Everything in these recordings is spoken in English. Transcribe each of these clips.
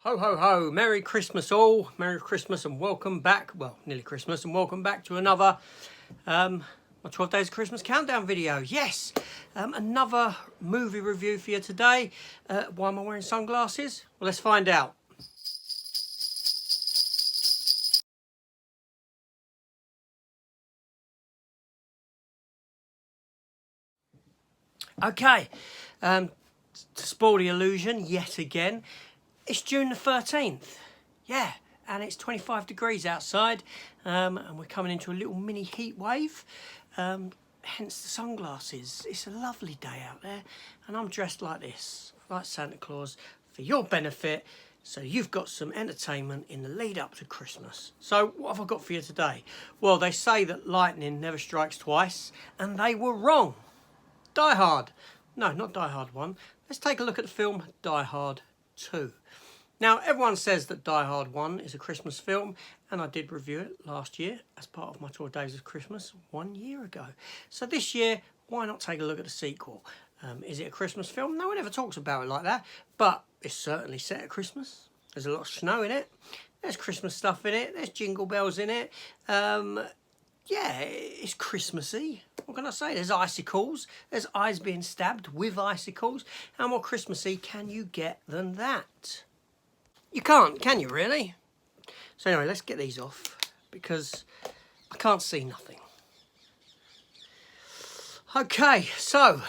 Ho, ho, ho. Merry Christmas all. Merry Christmas and welcome back. Well, nearly Christmas and welcome back to another my 12 Days of Christmas Countdown video. Yes, another movie review for you today. Why am I wearing sunglasses? Well, let's find out. Okay, to spoil the illusion yet again, it's June the 13th. Yeah, and it's 25 degrees outside, and we're coming into a little mini heat wave, hence the sunglasses. It's a lovely day out there, and I'm dressed like this, like Santa Claus, for your benefit, so you've got some entertainment in the lead up to Christmas. So what have I got for you today? Well, they say that lightning never strikes twice, and they were wrong. Die Hard. No, not Die Hard 1. Let's take a look at the film Die Hard 2. Now, everyone says that Die Hard 1 is a Christmas film, and I did review it last year as part of my 12 Days of Christmas 1 year ago. So this year, why not take a look at the sequel? Is it a Christmas film? No one ever talks about it like that, but it's certainly set at Christmas. There's a lot of snow in it. There's Christmas stuff in it. There's jingle bells in it. Yeah, it's Christmassy. What can I say? There's icicles. There's eyes being stabbed with icicles. How more Christmassy can you get than that? You can't, can you really? So anyway, let's get these off because I can't see nothing. Okay, so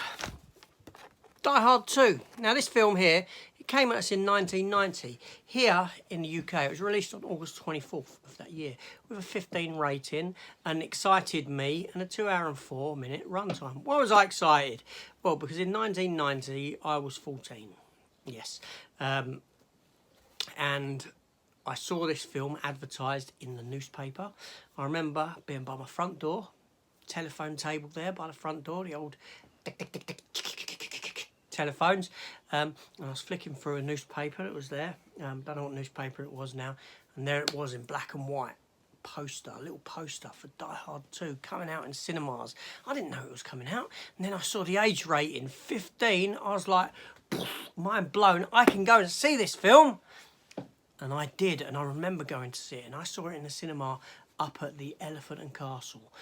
Die Hard 2. Now this film here, it came at us in 1990. Here in the UK, it was released on August 24th of that year with a 15 rating, and excited me, and a 2 hour and 4 minute runtime. Why was I excited? Well, because in 1990 I was 14. Yes. And I saw this film advertised in the newspaper. I remember being by my front door, telephone table there by the front door, the old telephones, and I was flicking through a newspaper that was there. Don't know what newspaper it was now, and there it was in black and white. Poster, a little poster for Die Hard 2 coming out in cinemas. I didn't know it was coming out, and then I saw the age rating 15. I was like, mind blown, I can go and see this film. And I did, and I remember going to see it, and I saw it in the cinema up at the Elephant and Castle.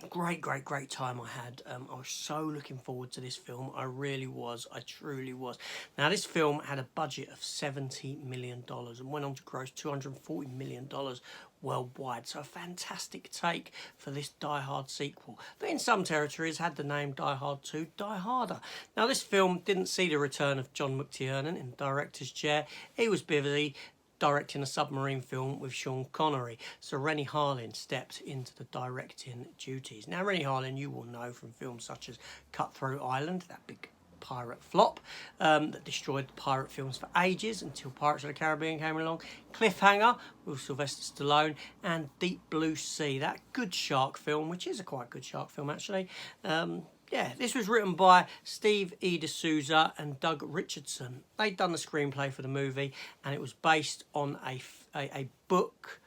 Great time I had. I was so looking forward to this film. I really was. I truly was. Now, this film had a budget of $70 million and went on to gross $240 million worldwide. So a fantastic take for this Die Hard sequel that in some territories had the name Die Hard 2 Die Harder. Now, this film didn't see the return of John McTiernan in the director's chair. He was busy directing a submarine film with Sean Connery, so Renny Harlin stepped into the directing duties. Now, Renny Harlin, you will know from films such as Cutthroat Island, that big pirate flop that destroyed the pirate films for ages until Pirates of the Caribbean came along, Cliffhanger with Sylvester Stallone, and Deep Blue Sea, that good shark film, which is a quite good shark film actually. Yeah, this was written by Steve E. D'Souza and Doug Richardson. They'd done the screenplay for the movie, and it was based on a book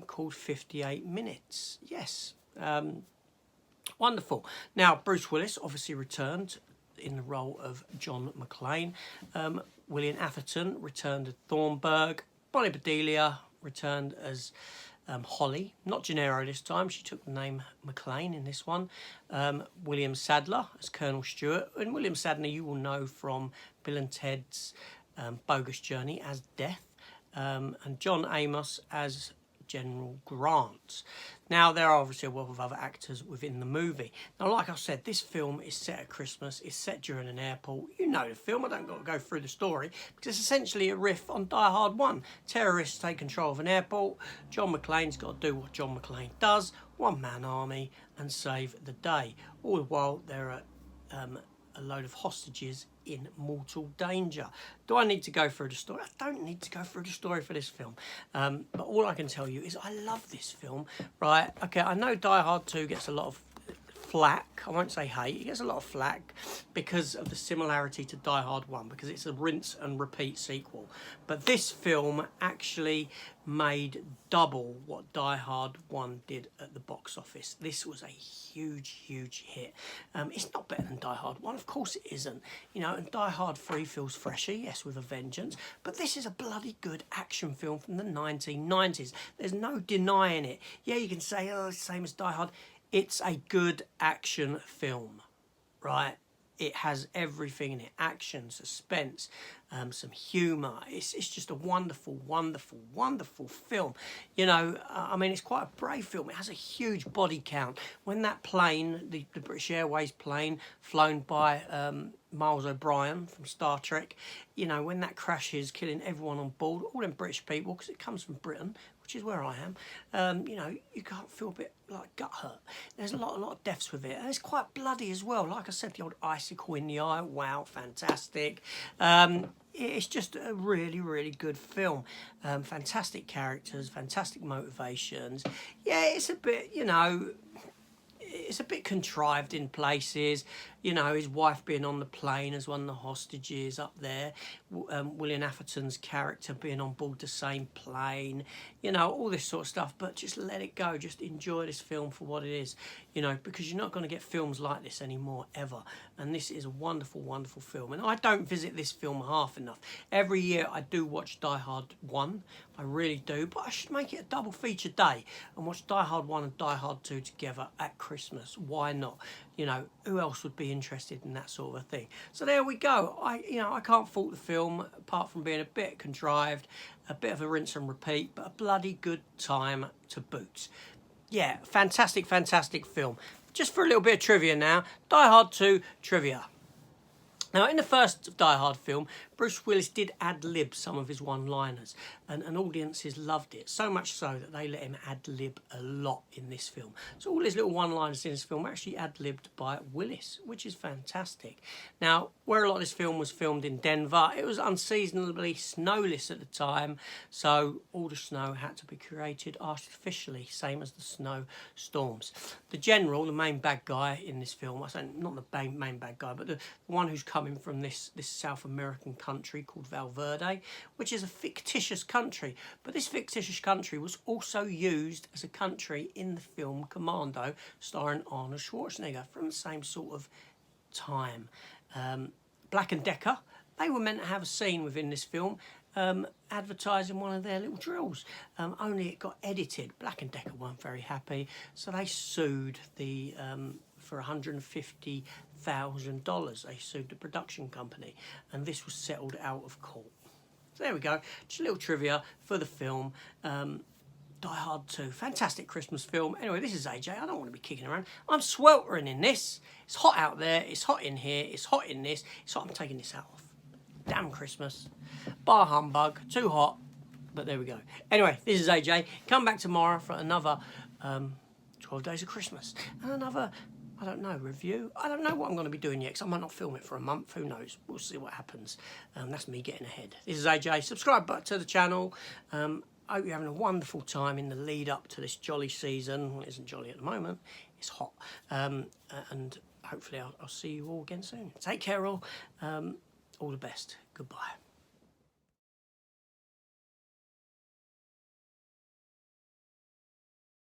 called 58 Minutes. Yes, wonderful. Now, Bruce Willis obviously returned in the role of John McClane. William Atherton returned as Thornburg. Bonnie Bedelia returned as Holly, not Gennaro this time. She took the name McClane in this one. William Sadler as Colonel Stewart. And William Sadler you will know from Bill and Ted's Bogus Journey as Death. And John Amos as General Grant. Now, there are obviously a wealth of other actors within the movie. Now, like I said, this film is set at Christmas. It's set during an airport. You know the film. I don't got to go through the story because it's essentially a riff on Die Hard 1. Terrorists take control of an airport. John McClane's got to do what John McClane does, one-man army, and save the day. All the while, there are a load of hostages in mortal danger. Do I need to go through the story? I don't need to go through the story for this film. But all I can tell you is I love this film, right? Okay, I know Die Hard 2 gets a lot of flack. I won't say hate. It gets a lot of flack because of the similarity to Die Hard 1, because it's a rinse and repeat sequel. But this film actually made double what Die Hard 1 did at the box office. This was a huge, huge hit. It's not better than Die Hard 1, of course it isn't. You know, and Die Hard 3 feels fresher, yes, with a vengeance, but this is a bloody good action film from the 1990s. There's no denying it. Yeah, you can say, oh, it's the same as Die Hard. It's a good action film, right? It has everything in it: action, suspense, some humour. It's just a wonderful, wonderful, wonderful film. You know, I mean, it's quite a brave film. It has a huge body count. When that plane, the British Airways plane, flown by Miles O'Brien from Star Trek, you know, when that crashes, killing everyone on board, all them British people, because it comes from Britain, which is where I am, you know, you can't feel a bit like gut hurt. There's a lot of deaths with it, and it's quite bloody as well. Like I said, the old icicle in the eye, wow, fantastic. It's just a really, really good film. Fantastic characters, fantastic motivations. Yeah, it's a bit, you know, it's a bit contrived in places. You know, his wife being on the plane as one of the hostages up there, William Atherton's character being on board the same plane, you know, all this sort of stuff. But just let it go. Just enjoy this film for what it is, you know, because you're not going to get films like this anymore, ever. And this is a wonderful, wonderful film. And I don't visit this film half enough. Every year I do watch Die Hard 1. I really do. But I should make it a double feature day and watch Die Hard 1 and Die Hard 2 together at Christmas. Why not? You know, who else would be interested in that sort of thing? So there we go. I can't fault the film, apart from being a bit contrived, a bit of a rinse and repeat, but a bloody good time to boot. Yeah, fantastic, fantastic film. Just for a little bit of trivia now, Die Hard 2 trivia. Now, in the first Die Hard film, Bruce Willis did ad-lib some of his one-liners, and audiences loved it, so much so that they let him ad-lib a lot in this film. So all his little one-liners in this film were actually ad-libbed by Willis, which is fantastic. Now, where a lot of this film was filmed in Denver, it was unseasonably snowless at the time, so all the snow had to be created artificially, same as the snow storms. The general, the main bad guy in this film, I say not the main bad guy, but the one who's coming from this South American country called Valverde, which is a fictitious country. But this fictitious country was also used as a country in the film Commando, starring Arnold Schwarzenegger, from the same sort of time. Black & Decker, they were meant to have a scene within this film advertising one of their little drills, only it got edited. Black & Decker weren't very happy, so they sued the for $150,000. They sued the production company, and this was settled out of court. So there we go, just a little trivia for the film. Die Hard 2, fantastic Christmas film. Anyway, this is AJ. I don't want to be kicking around. I'm sweltering in this. It's hot out there, it's hot in here, it's hot in this, it's hot. I'm taking this out off. Damn Christmas. Bar humbug, too hot, but there we go. Anyway, this is AJ. Come back tomorrow for another 12 Days of Christmas and another, I don't know, review. I don't know what I'm going to be doing yet, because I might not film it for a month. Who knows? We'll see what happens. That's me getting ahead. This is AJ. Subscribe to the channel. I hope you're having a wonderful time in the lead up to this jolly season. Well, it isn't jolly at the moment. It's hot. And hopefully I'll see you all again soon. Take care all. All the best. Goodbye.